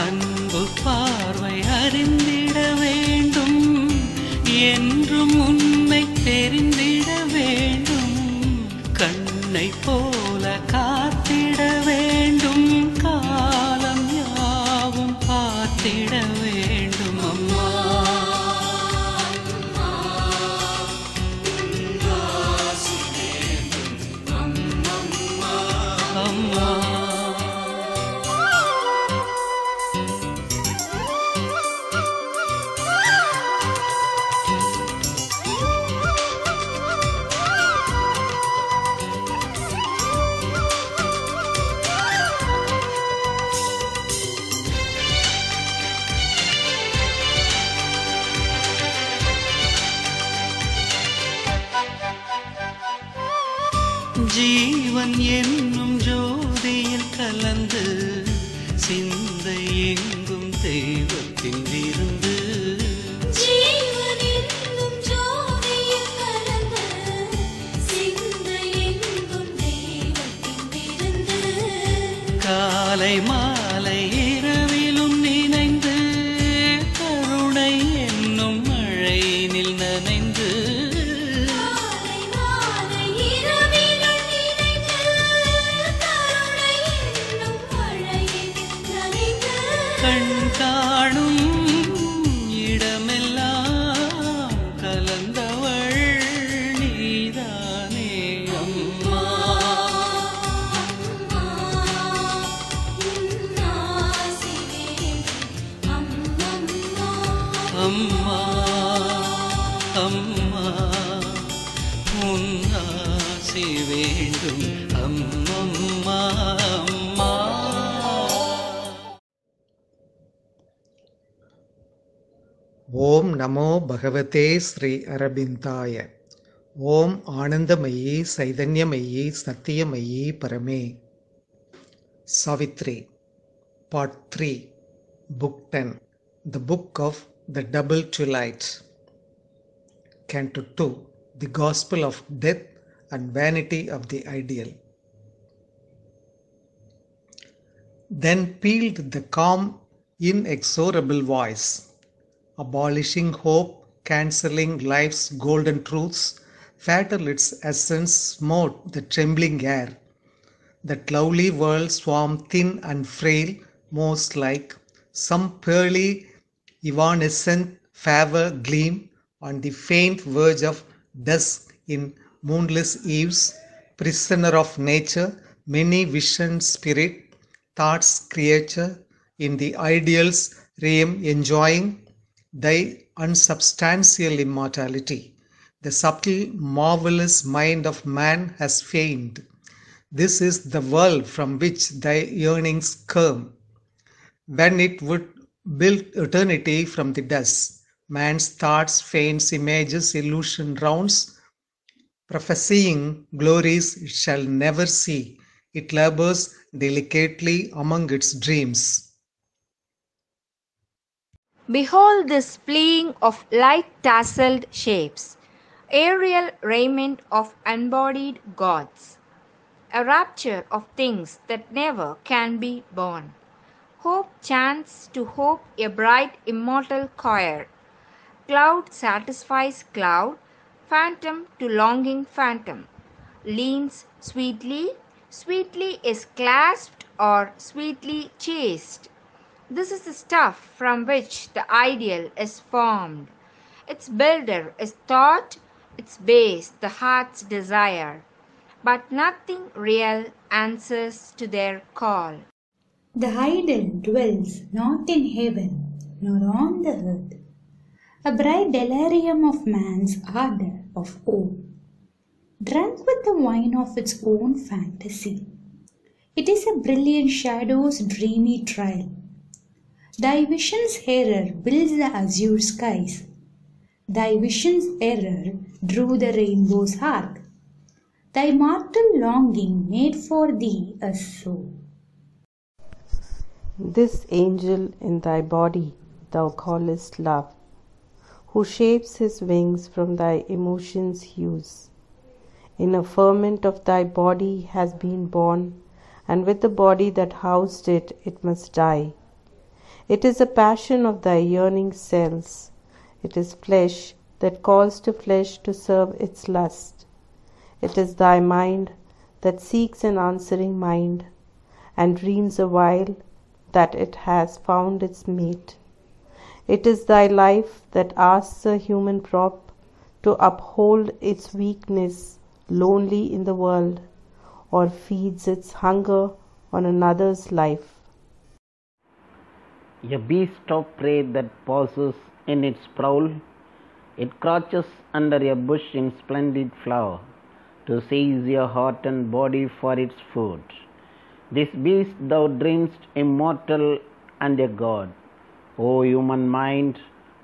அன்பு பார்வை அறிந்திட வேண்டும், என்றும் உன்னை தெரிந்திட வேண்டும், கண்ணை போல காத்திட வேண்டும், காலம் யாவும் பார்த்திட வேண்டும். அம்மா அம்மா ஜீவன் என்னும் ஜோதியில் கலந்து சிந்தை எங்கும் தெய்வத்தின் விருந்து. ஜீவன் என்னும் ஜோதியில் கலந்து சிந்தை எங்கும் தெய்வத்தின் விருந்து. காலை மாலை இரவிலும் நினைந்து கருணை என்னும் மழையினில் நனைந்து, கண் காணும் இடமெல்லாம் கலந்தவள் நீதானே அம்மா. அம்மா அம்மா உன் ஆசி வேண்டும் அம்மம்மா அம்மா. ஓம் நமோ பகவதே ஸ்ரீ அரபிந்தாய. ஓம் ஆனந்தமயி சைதன்யமயி சத்தியமயி பரமே. Savitri, Part 3, Book 10, The Book of the Double Twilight. Canto 2, The Gospel of Death and Vanity of the Ideal. Then pealed the calm, inexorable voice, abolishing hope, cancelling life's golden truths, fatal its essence smote the trembling air. That lovely world swarmed thin and frail, most like some pearly evanescent favor gleam on the faint verge of dusk in moonless eves, prisoner of nature, many visioned spirit, thought's creature, in the ideal's realm enjoying thy unsubstantial immortality. The subtle, marvelous mind of man has feigned. This is the world from which thy yearnings come. When it would build eternity from the dust, man's thoughts feigns images, illusion rounds, prophesying glories it shall never see. It labors delicately among its dreams. Behold this fleeing of light-tasselled shapes, aerial raiment of embodied gods, a rapture of things that never can be born. Hope chants to hope a bright immortal choir. Cloud satisfies cloud, phantom to longing phantom. Leans sweetly, sweetly is clasped or sweetly chased. This is the stuff from which the ideal is formed. Its builder is thought, its base the heart's desire. But nothing real answers to their call. The idol dwells not in heaven nor on the earth, a bright delirium of man's ardor of hope, drunk with the wine of its own fantasy. It is a brilliant shadow's dreamy trial. Thy vision's error builds the azure skies. Thy vision's error drew the rainbow's arc. Thy mortal longing made for thee a soul. This angel in thy body thou callest love, who shapes his wings from thy emotions' hues, in a ferment of thy body has been born, and with the body that housed it, it must die. It is a passion of thy yearning cells. It is flesh that calls to flesh to serve its lust. It is thy mind that seeks an answering mind, and dreams a while that it has found its mate. It is thy life that asks a human prop to uphold its weakness lonely in the world, or feeds its hunger on another's life. A beast of prey that pauses in its prowl, it crouches under a bush in splendid flower, to seize your heart and body for its food. This beast thou dreamest immortal and a god. O human mind,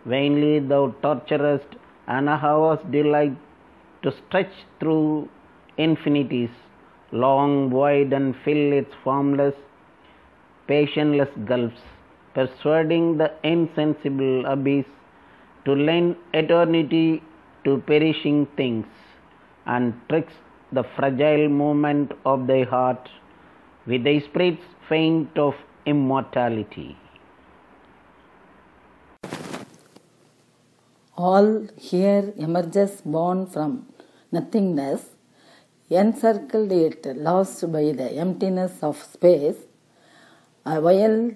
vainly thou torturest an hour's delight to stretch through infinities, long, wide, and fill its formless, passionless gulfs, persuading the insensible abyss to lend eternity to perishing things, and tricks the fragile movement of thy heart with thy spirit's feint of immortality. All here emerges born from nothingness, encircled yet lost by the emptiness of space, while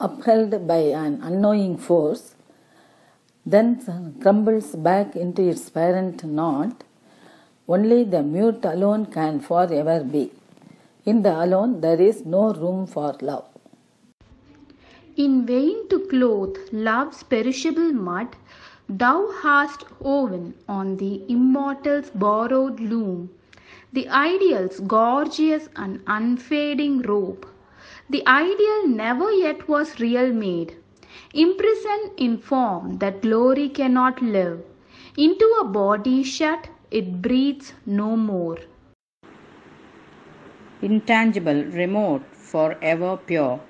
upheld by an unknowing force, then crumbles back into its parent knot. Only the mute alone can forever be. In the alone there is no room for love. In vain to clothe love's perishable mud, thou hast woven on the immortal's borrowed loom the ideal's gorgeous and unfading robe. The ideal never yet was real made, imprisoned in form that glory cannot live. Into a body shut, it breathes no more. Intangible, remote, forever pure,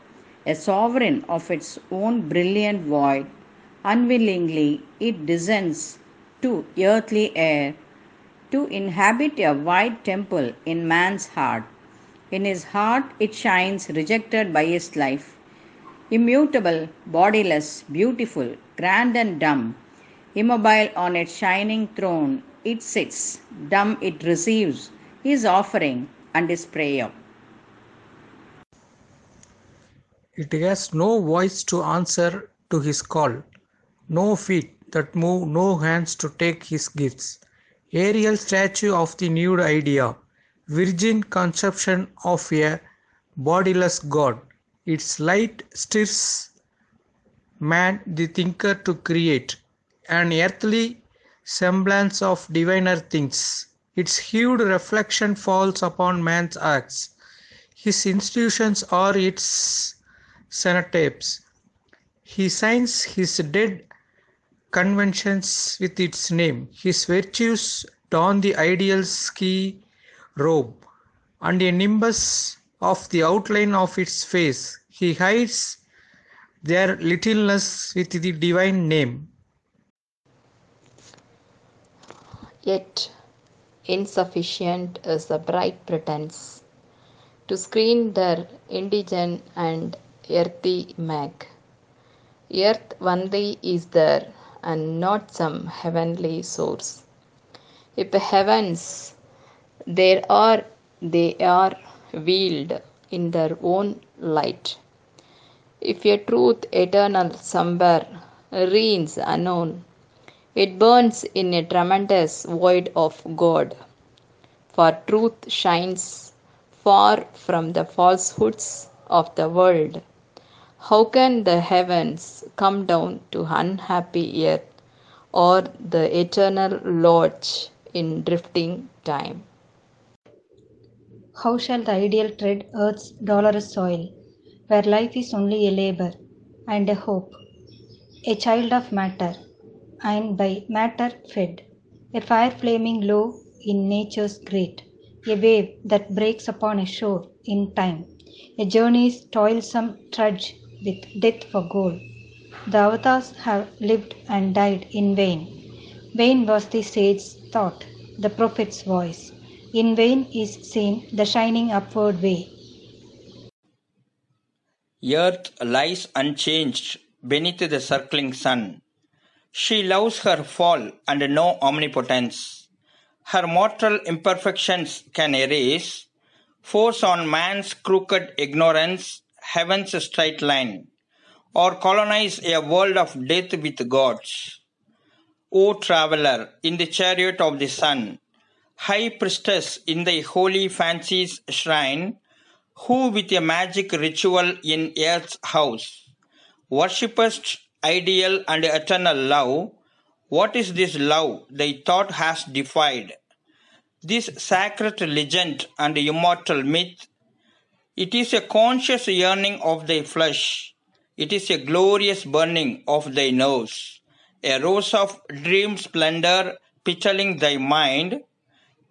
a sovereign of its own brilliant void, unwillingly it descends to earthly air to inhabit a wide temple in man's heart. In his heart it shines, rejected by his life. Immutable, bodiless, beautiful, grand and dumb, immobile on its shining throne, it sits. Dumb it receives his offering and his prayer. It has no voice to answer to his call, no feet that move, no hands to take his gifts. Aerial statue of the nude idea, virgin conception of a bodiless God. Its light stirs man the thinker to create an earthly semblance of diviner things. Its hued reflection falls upon man's acts. His institutions are its cenotaphs. He signs his dead conventions with its name. His virtues don the ideal's key robe, and a nimbus of the outline of its face. He hides their littleness with the divine name. Yet insufficient is the bright pretense to screen their indigent and earthy mag. Earth only is there, and not some heavenly source. If heavens there are, they are veiled in their own light. If a truth eternal somewhere reigns unknown, it burns in a tremendous void of God. For truth shines far from the falsehoods of the world. How can the heavens come down to unhappy earth, or the eternal lodge in drifting time? How shall the ideal tread earth's dolorous soil, where life is only a labor and a hope, a child of matter, and by matter fed, a fire flaming low in nature's grate, a wave that breaks upon a shore in time, a journey's toilsome trudge with death for goal. The avatars have lived and died in vain. Vain was the sage's thought, the prophet's voice. In vain is seen the shining upward way. Earth lies unchanged beneath the circling sun. She loves her fall and no omnipotence. Her mortal imperfections can erase, force on man's crooked ignorance heaven's straight line, or colonize a world of death with gods. O traveler in the chariot of the sun, high priestess in the holy fancy's shrine, who with a magic ritual in earth's house worshippest ideal and eternal love, what is this love thy thought has defied? This sacred legend and immortal myth, it is a conscious yearning of thy flesh, it is a glorious burning of thy nerves, a rose of dream splendor picturing thy mind,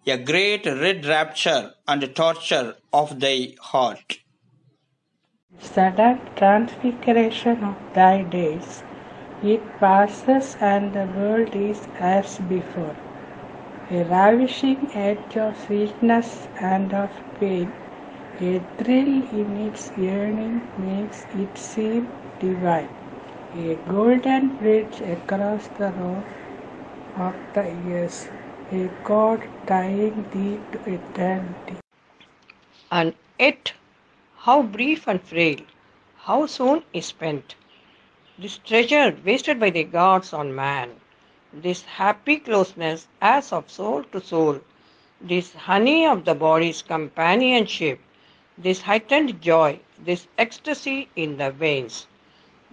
a great red rapture and torture of thy heart. Sudden transfiguration of thy days, it passes and the world is as before. A ravishing edge of sweetness and of pain, a thrill in its yearning makes it seem divine. A golden bridge across the road of the years, a God tying thee to eternity. And yet, how brief and frail, how soon is spent. This treasure wasted by the gods on man, this happy closeness as of soul to soul, this honey of the body's companionship, this heightened joy, this ecstasy in the veins,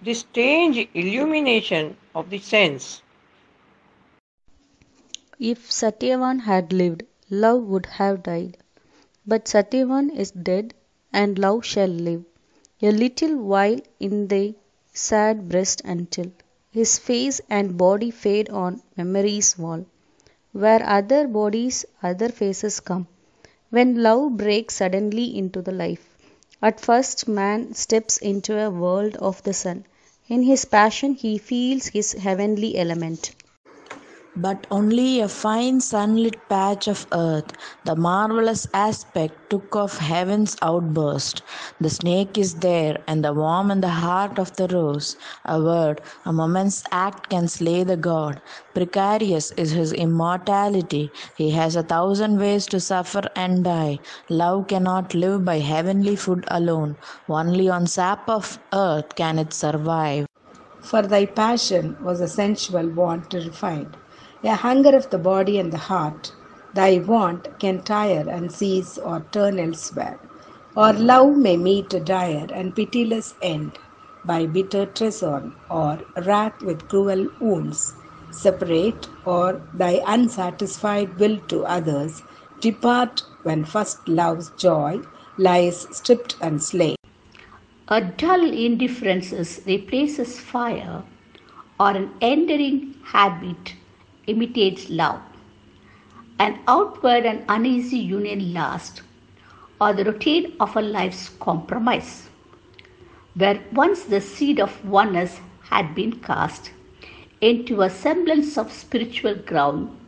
this strange illumination of the sense. If Satyavan had lived, love would have died. But Satyavan is dead, and love shall live a little while in the sad breast until his face and body fade on memory's wall, where other bodies, other faces come. When love breaks suddenly into the life, at first man steps into a world of the sun. In his passion he feels his heavenly element. But only a fine sunlit patch of earth, the marvelous aspect took of heaven's outburst. The snake is there, and the worm in the heart of the rose. A word, a moment's act can slay the god. Precarious is his immortality. He has 1,000 ways to suffer and die. Love cannot live by heavenly food alone. Only on sap of earth can it survive. For thy passion was a sensual want refined, a hunger of the body and the heart. Thy want can tire and cease or turn elsewhere, or love may meet a dire and pitiless end by bitter treason or wrath with cruel wounds. Separate, or thy unsatisfied will to others depart when first love's joy lies stripped and slain. A dull indifference replaces fire, or an enduring habit imitates love. An outward and uneasy union lasts, or the routine of a life's compromise. Where once the seed of oneness had been cast into a semblance of spiritual ground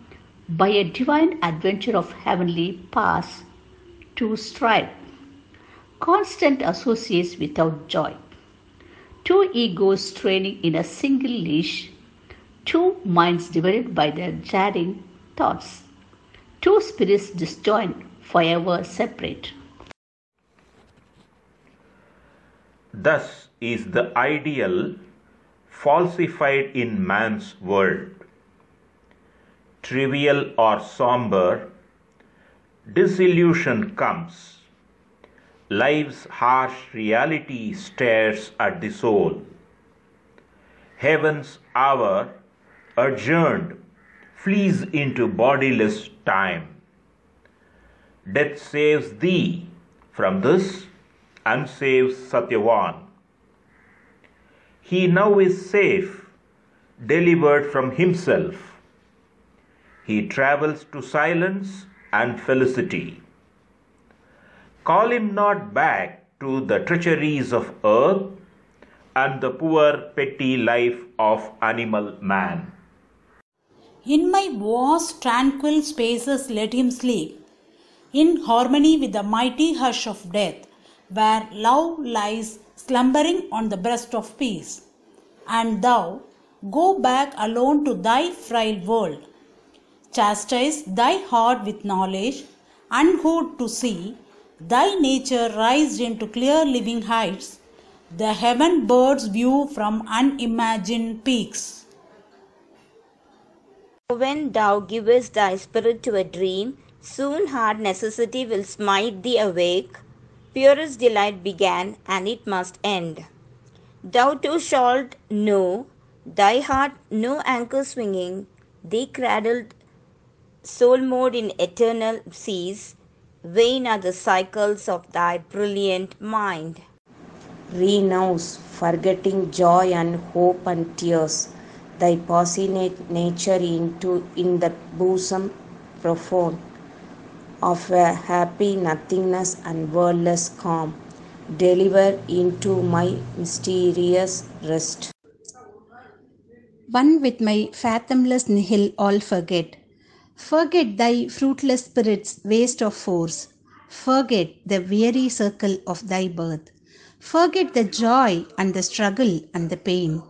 by a divine adventure of heavenly paths to strive. Constant associates without joy. Two egos straining in a single leash. Two minds divided by their jarring thoughts. Two spirits disjoined, forever separate. Thus is the ideal falsified in man's world. Trivial or somber, disillusion comes. Life's harsh reality stares at the soul. Heaven's hour, adjourned, flees into bodiless time. Death saves thee from this and saves Satyavan. He now is safe, delivered from himself. He travels to silence and felicity. Call him not back to the treacheries of earth and the poor petty life of animal man. In my vast tranquil spaces let him sleep, in harmony with the mighty hush of death, where love lies slumbering on the breast of peace. And thou, go back alone to thy frail world. Chastise thy heart with knowledge, unhood to see thy nature rise into clear living heights, the heaven birds view from unimagined peaks. When thou givest thy spirit to a dream, soon hard necessity will smite thee awake. Purest delight began, and it must end. Thou too shalt know, thy heart no anchor swinging, thee cradled soul mode in eternal seas. Vain are the cycles of thy brilliant mind. Renounce, forgetting joy and hope and tears, thy passionate nature in the bosom profound of a happy nothingness and wordless calm. Deliver into my mysterious rest. One with my fathomless nihil all forget. Forget thy fruitless spirit's waste of force. Forget the weary circle of thy birth. Forget the joy and the struggle and the pain.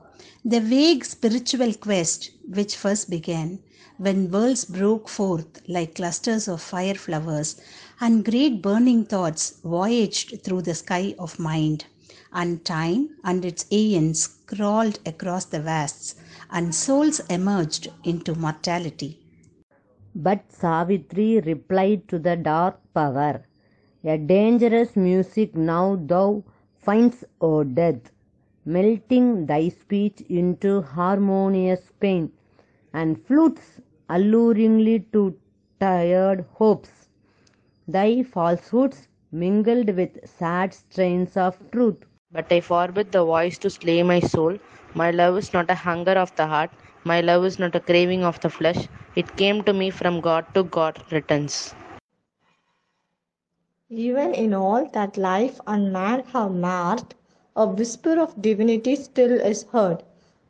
The vague spiritual quest which first began when worlds broke forth like clusters of fire flowers and great burning thoughts voyaged through the sky of mind, and time and its aeons crawled across the vasts, and souls emerged into mortality. But Savitri replied to the dark power, "A dangerous music now thou find'st, O death, melting thy speech into harmonious pain, and flutes alluringly to tired hopes. Thy falsehoods mingled with sad strains of truth. But I forbid the voice to slay my soul. My love is not a hunger of the heart. My love is not a craving of the flesh. It came to me from God to God returns." Even in all that life and man have marred, a whisper of divinity still is heard.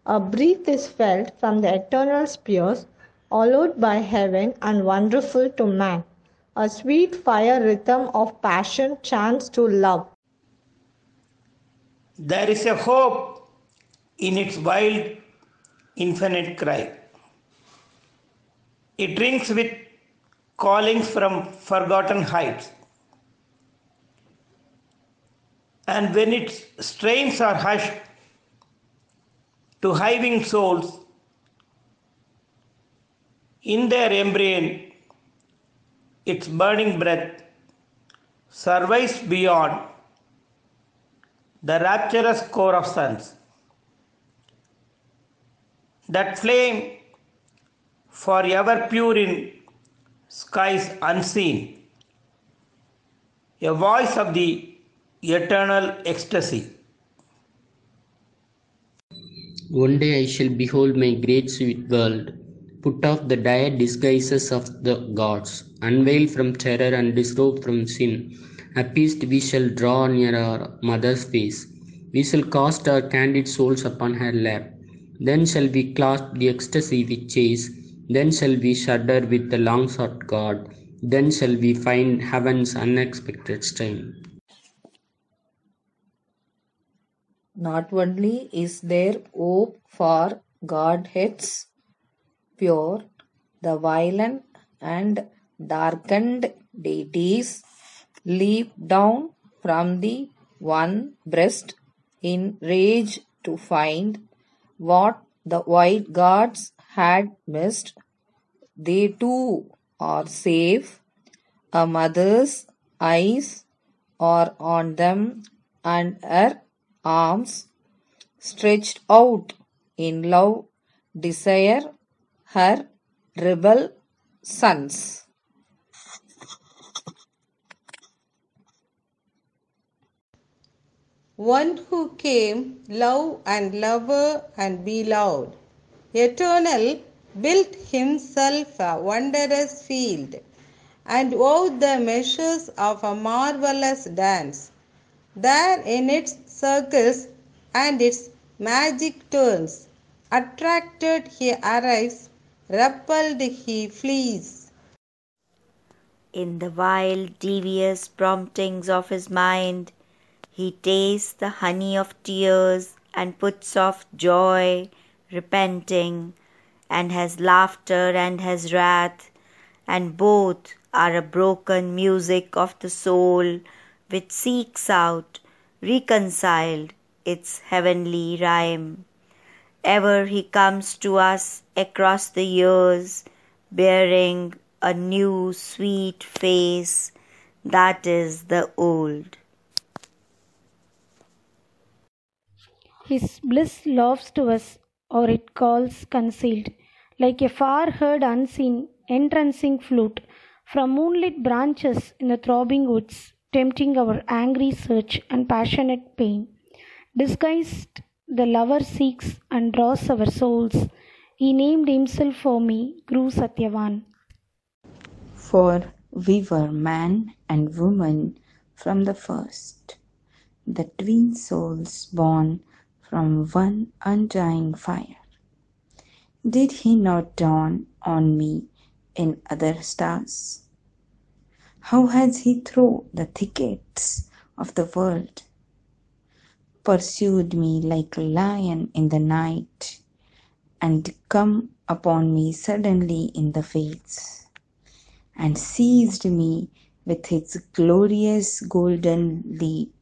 A breath is felt from the eternal spheres, hallowed by heaven and wonderful to man. A sweet fire rhythm of passion chants to love. There is a hope in its wild, infinite cry. It rings with callings from forgotten heights. And when its strains are hushed to hiving souls, in their embryon, its burning breath survives beyond the rapturous core of suns. That flame forever pure in skies unseen, a voice of the eternal ecstasy. One day I shall behold my great sweet world, put off the dire disguises of the gods, unveiled from terror and disrobed from sin. Appeased we shall draw near our mother's face. We shall cast our candid souls upon her lap. Then shall we clasp the ecstasy we chase. Then shall we shudder with the long-sought God. Then shall we find heaven's unexpected strain. Not only is there hope for Godheads pure, the violent and darkened deities leap down from the one breast in rage to find what the white gods had missed. They too are safe. A mother's eyes are on them, and her arms stretched out in love desire her rebel sons. One who came, love and lover and beloved, eternal, built himself a wondrous field, and wove the measures of a marvelous dance. There in its circles and its magic turns, attracted he arrives, repelled he flees. In the wild, devious promptings of his mind, He tastes the honey of tears and puts off joy, repenting, and has laughter and has wrath, and both are a broken music of the soul which seeks out, reconciled, its heavenly rhyme. Ever he comes to us across the years, bearing a new sweet face, that is the old. His bliss laughs to us, or it calls concealed, like a far-heard unseen, entrancing flute, from moonlit branches in the throbbing woods, tempting our angry search and passionate pain. Disguised, the lover seeks and draws our souls. He named himself for me, grew Satyavan. For we were man and woman from the first, the twin souls born from one undying fire. Did he not dawn on me in other stars? How has he through the thickets of the world pursued me like a lion in the night, and come upon me suddenly in the fates, and seized me with his glorious golden leap?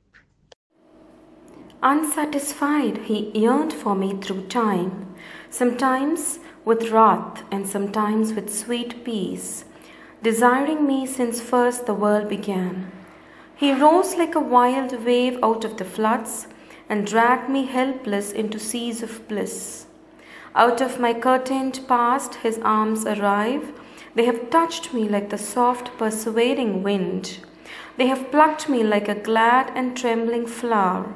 Unsatisfied, he yearned for me through time, sometimes with wrath and sometimes with sweet peace, desiring me since first the world began. He rose like a wild wave out of the floods and dragged me helpless into seas of bliss. Out of my curtained past his arms arrive. They have touched me like the soft persuading wind. They have plucked me like a glad and trembling flower,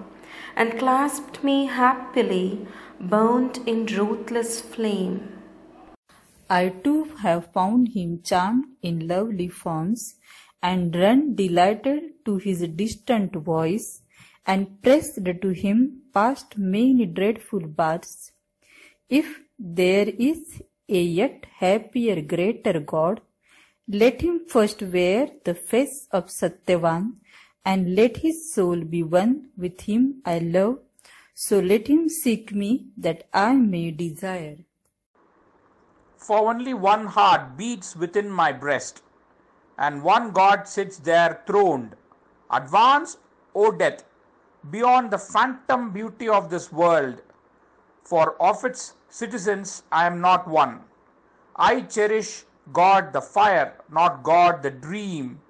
and clasped me happily, burnt in ruthless flame. I too have found him charmed in lovely forms, and run delighted to his distant voice, and pressed to him past many dreadful baths. If there is a yet happier, greater God, let him first wear the face of Satyavan, and let his soul be one with him I love, so let him seek me that I may desire. For only one heart beats within my breast, and one God sits there throned. Advance, O death, beyond the phantom beauty of this world, for of its citizens I am not one. I cherish God the fire, not God the dream,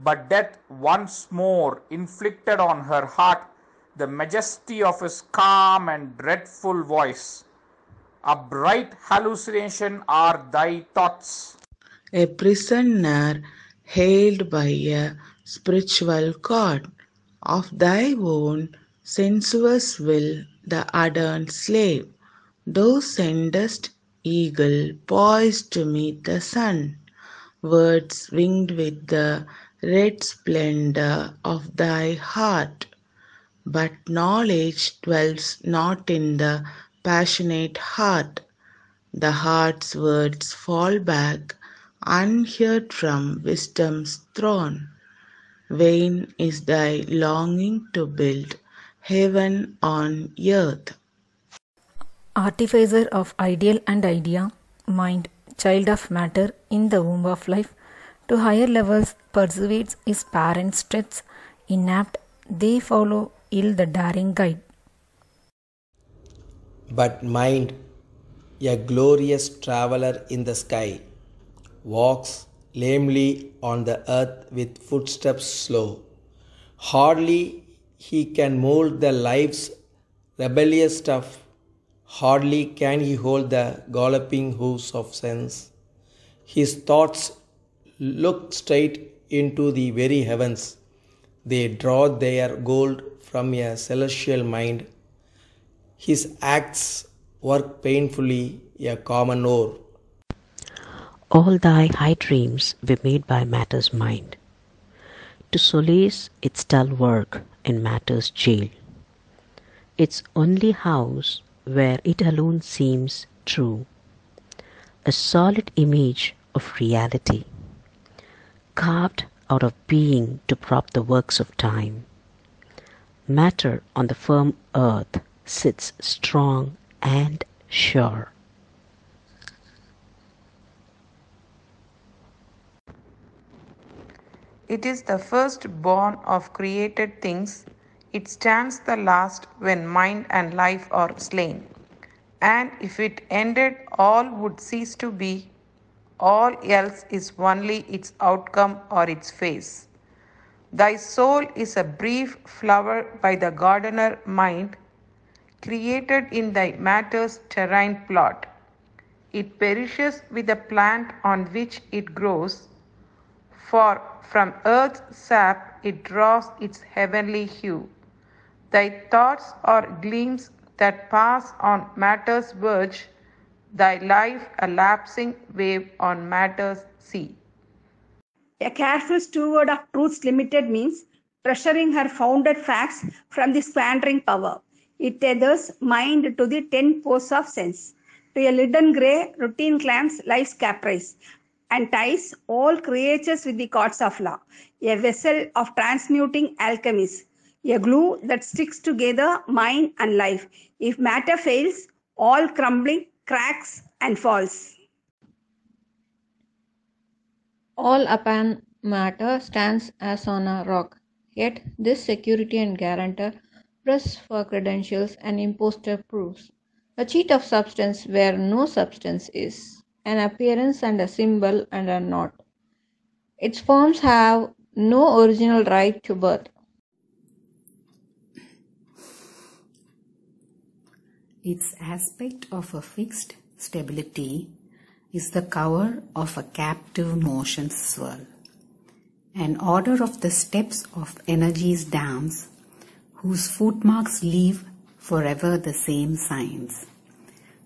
but death once more inflicted on her heart the majesty of his calm and dreadful voice. A bright hallucination are thy thoughts. A prisoner held by a spiritual God, of thy own sensuous will the ardent slave. Thou sendest eagle poised to meet the sun, words winged with the red splendor of thy heart. But knowledge dwells not in the passionate heart. The heart's words fall back unheard from wisdom's throne. Vain is thy longing to build heaven on earth. Artificer of ideal and idea, mind, child of matter in the womb of life, to higher levels persuades his parents' steps, inapt, they follow ill the daring guide. But mind, a glorious traveller in the sky, walks lamely on the earth with footsteps slow. Hardly he can mold the life's rebellious stuff, hardly can he hold the galloping hoofs of sense. His thoughts look straight into the very heavens. They draw their gold from a celestial mind. His acts work painfully a common ore. All thy high dreams were made by matter's mind, to solace its dull work in matter's jail, its only house where it alone seems true, a solid image of reality, carved out of being to prop the works of time. Matter on the firm earth sits strong and sure. It is the first-born of created things. It stands the last when mind and life are slain. And if it ended, all would cease to be. All else is only its outcome or its phase. Thy soul is a brief flower by the gardener mind, created in thy matter's terrain plot. It perishes with the plant on which it grows, for from earth's sap it draws its heavenly hue. Thy thoughts are gleams that pass on matter's verge, thy life a lapsing wave on matter's sea. A careful steward of truth's limited means, treasuring her founded facts from the squandering power. It tethers mind to the 10 pores of sense. To a leaden grey, routine clamps life's caprice, and ties all creatures with the cords of law. A vessel of transmuting alchemies, a glue that sticks together mind and life. If matter fails, all crumbling, cracks and falls. All upon matter stands as on a rock. Yet this security and guarantor press for credentials and impostor proofs. A cheat of substance where no substance is, an appearance and a symbol and a knot. Its forms have no original right to birth. Its aspect of a fixed stability is the cover of a captive motion swirl, an order of the steps of energy's dams, whose footmarks leave forever the same signs.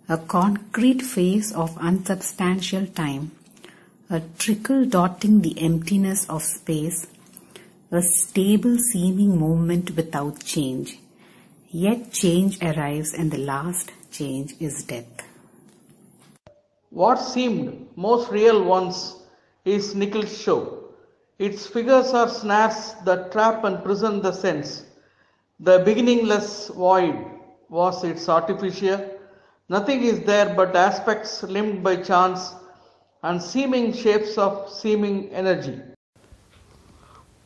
A concrete phase of unsubstantial time, a trickle dotting the emptiness of space, a stable seeming movement without change. Yet change arrives and the last change is death. What seemed most real once is Nickel's show. Its figures are snares that trap and prison the sense. The beginningless void was its artificer. Nothing is there but aspects limned by chance and seeming shapes of seeming energy.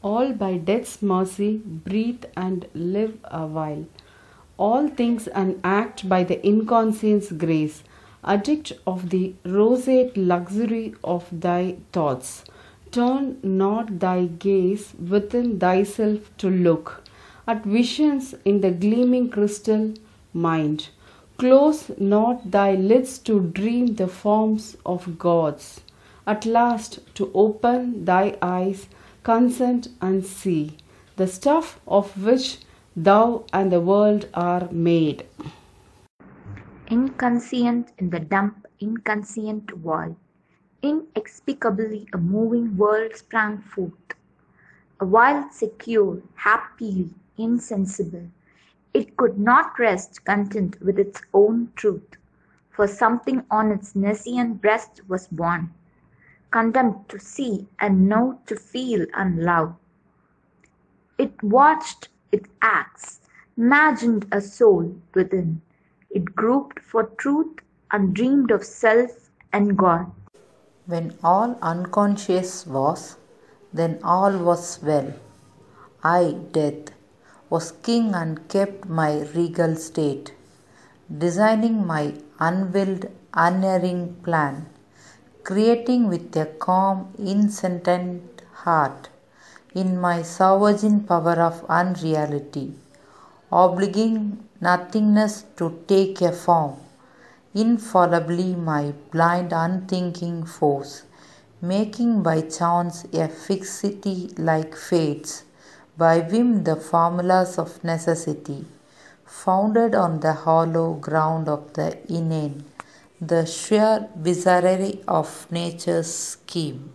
All by death's mercy breathe and live a while. All things and act by the inconscient's grace, addict of the roseate luxury of thy thoughts. Turn not thy gaze within thyself to look at visions in the gleaming crystal mind. Close not thy lids to dream the forms of gods. At last to open thy eyes, consent and see the stuff of which thou and the world are made. Inconscient in the dump, inconscient void, inexplicably a moving world sprang forth. A while secure, happily insensible, it could not rest content with its own truth, for something on its nescient breast was born, condemned to see and know, to feel and love. It watched its acts, imagined a soul within. It groped for truth and dreamed of self and God. When all unconscious was, then all was well. I, death, was king and kept my regal state, designing my unwilled, unerring plan, creating with a calm, insentient heart, in my sovereign power of unreality, obligating nothingness to take a form, infallibly my blind unthinking force, making by chance a fixity like fates, by whim the formulas of necessity, founded on the hollow ground of the inane, the sheer bizarrerie of nature's scheme.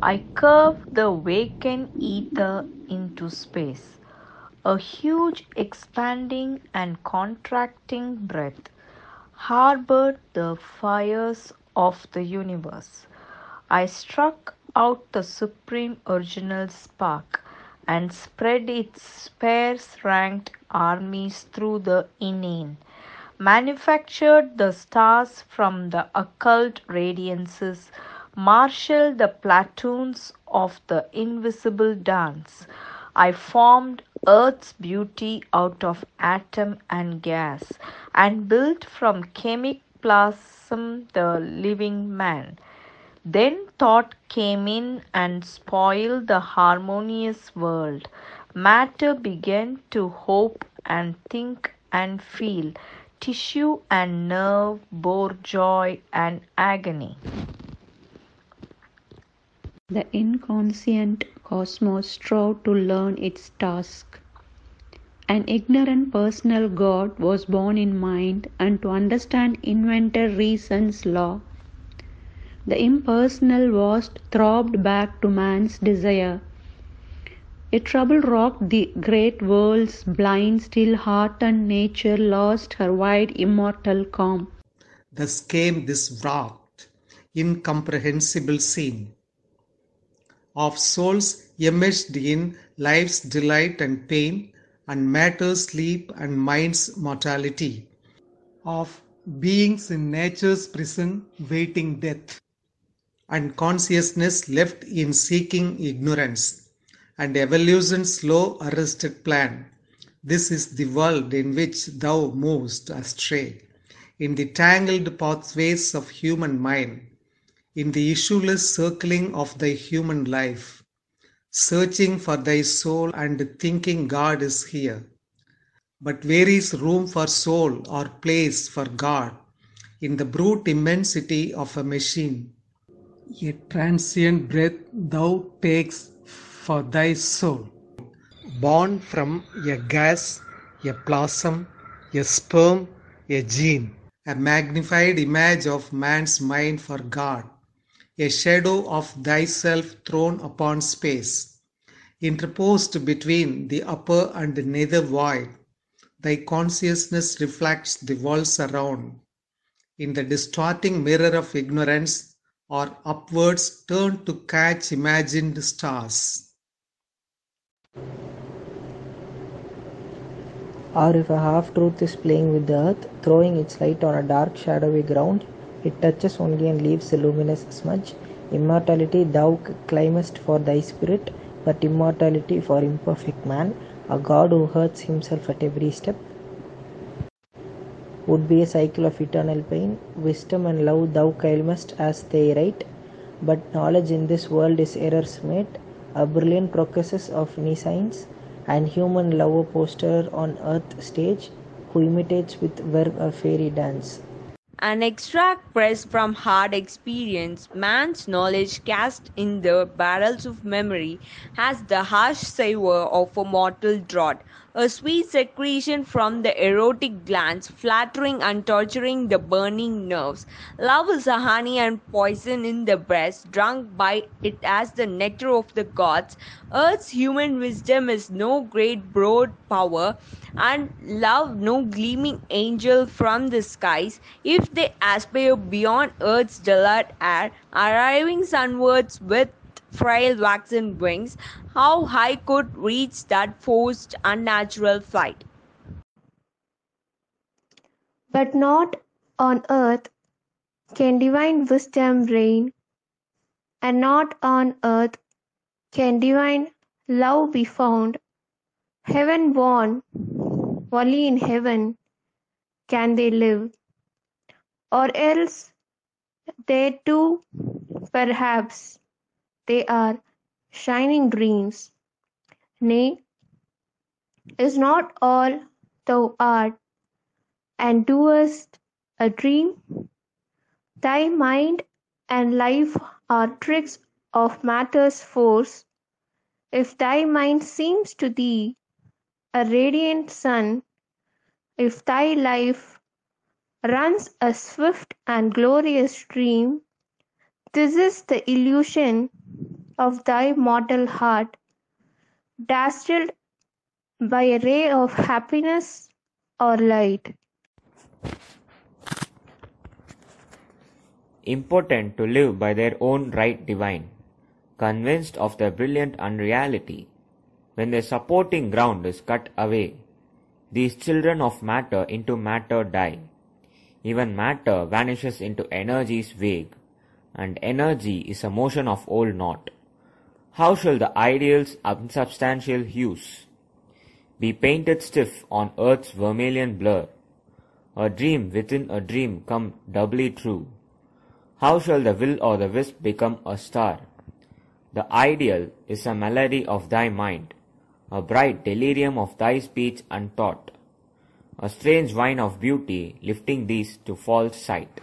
I curved the vacant ether into space, a huge expanding and contracting breath, harbored the fires of the universe. I struck out the supreme original spark, and spread its sparse-ranked armies through the inane, manufactured the stars from the occult radiances, marshalled the platoons of the invisible dance. I formed Earth's beauty out of atom and gas, and built from chemic plasm the living man. Then thought came in and spoiled the harmonious world. Matter began to hope and think and feel. Tissue and nerve bore joy and agony. The inconscient cosmos strove to learn its task. An ignorant personal God was born in mind, and to understand invented reason's law. The impersonal vast throbbed back to man's desire. A trouble rocked the great world's blind still heart, and nature lost her wide immortal calm. Thus came this wrath, incomprehensible scene, of souls immersed in life's delight and pain, and matter's sleep and mind's mortality, of beings in nature's prison waiting death, and consciousness left in seeking ignorance, and evolution's slow arrested plan. This is the world in which thou movest astray, in the tangled pathways of human mind, in the issueless circling of thy human life, searching for thy soul and thinking God is here. But where is room for soul or place for God in the brute immensity of a machine? A transient breath thou takes for thy soul, born from a gas, a plasm, a sperm, a gene, a magnified image of man's mind for God, a shadow of thyself thrown upon space, interposed between the upper and the nether void. Thy consciousness reflects the worlds around. In the distorting mirror of ignorance, or upwards turned to catch imagined stars. Or if a half-truth is playing with the earth, throwing its light on a dark shadowy ground, it touches only and leaves a luminous smudge. Immortality thou claimest for thy spirit, but immortality for imperfect man, a God who hurts himself at every step, would be a cycle of eternal pain. Wisdom and love thou claimest as thy right, but knowledge in this world is error's mate, a brilliant processus of nescience, and human love a poster on earth stage, who imitates with verve a fairy dance. An extract pressed from hard experience, man's knowledge cast in the barrels of memory has the harsh savour of a mortal draught, a sweet secretion from the erotic glands, flattering and torturing the burning nerves. Love is a honey and poison in the breast, drunk by it as the nectar of the gods. Earth's human wisdom is no great broad power, and love no gleaming angel from the skies. If they aspire beyond earth's dullard air, arriving sunwards with frail waxen wings, how high could reach that forced unnatural flight? But not on earth can divine wisdom reign, and not on earth can divine love be found. Heaven born, only in heaven can they live, or else there too perhaps they are shining dreams. Nay, is not all thou art, and doest a dream? Thy mind and life are tricks of matter's force. If thy mind seems to thee a radiant sun, if thy life runs a swift and glorious stream, this is the illusion of thy mortal heart, dazzled by a ray of happiness or light. Impotent to live by their own right divine, convinced of their brilliant unreality, when their supporting ground is cut away, these children of matter into matter die. Even matter vanishes into energy's vague, and energy is a motion of old naught. How shall the ideal's unsubstantial hues be painted stiff on earth's vermilion blur? A dream within a dream come doubly true. How shall the will or the wisp become a star? The ideal is a melody of thy mind, a bright delirium of thy speech untaught, a strange wine of beauty lifting these to false sight.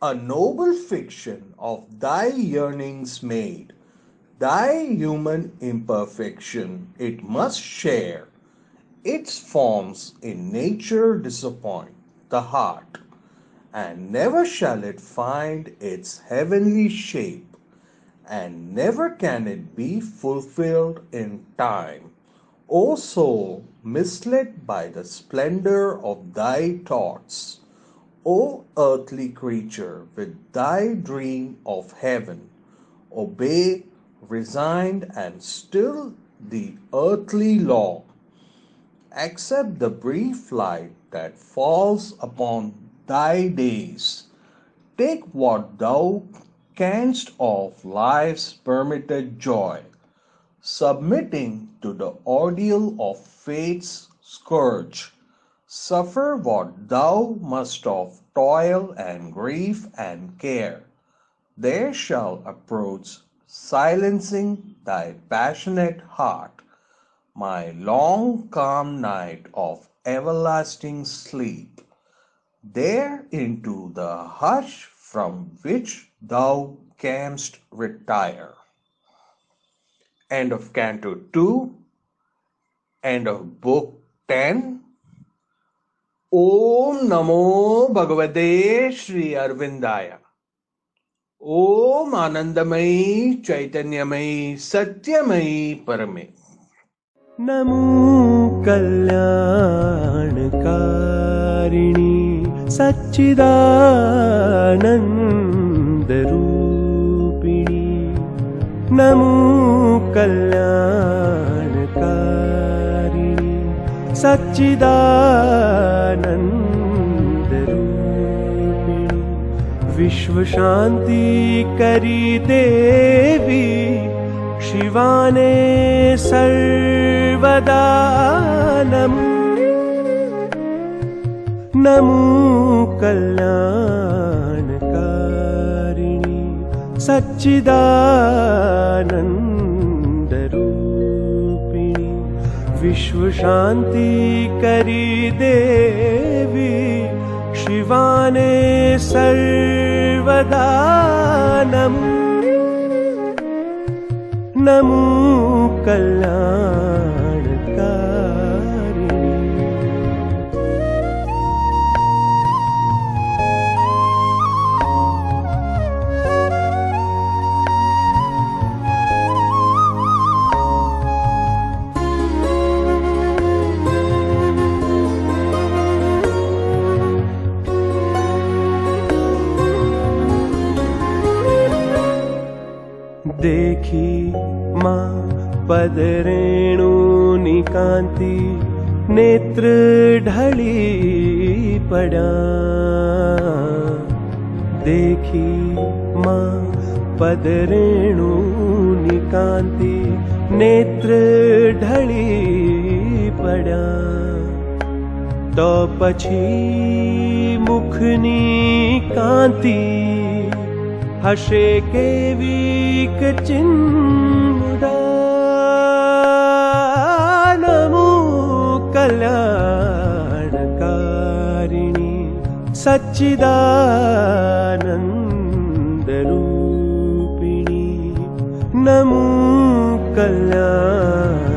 A noble fiction of thy yearnings made, thy human imperfection it must share. Its forms in nature disappoint the heart, and never shall it find its heavenly shape, and never can it be fulfilled in time. O soul, misled by the splendor of thy thoughts, O earthly creature, with thy dream of heaven, obey, resigned and still the earthly law. Accept the brief light that falls upon thy days. Take what thou canst of life's permitted joy, submitting to the ordeal of fate's scourge. Suffer what thou must of toil and grief and care. There shall approach, silencing thy passionate heart, my long calm night of everlasting sleep. There into the hush from which thou canst retire. End of Canto 2. End of Book 10. Om Namo Bhagavate Shri Arvindaya. Om Anandamayi Chaitanyamayi Satyamayi Parame. Namo Kalyana Karini Satchidananda Rupini. Namo Kalyana Karini Satchidananda Rupini. Vishwa Shanti Kari Devi Shivane Sarvada Namo. Namo Kalyana Karini Satchidananda Rupini. Vishwa Shanti Kari Devi Shivane Sarvada Namo. Namo Kalyana Karini. देखी माँ पदरेणु निकांति नेत्र ढली पड़ा. देखी माँ पदरेणु निकांति नेत्र ढली पड़ा. तो पछी मुखनी कांति हसे केवीक चिन्मुदा. नमो कल्याणकारिणी सच्चिदानंद रूपिणी. नमो कल्याण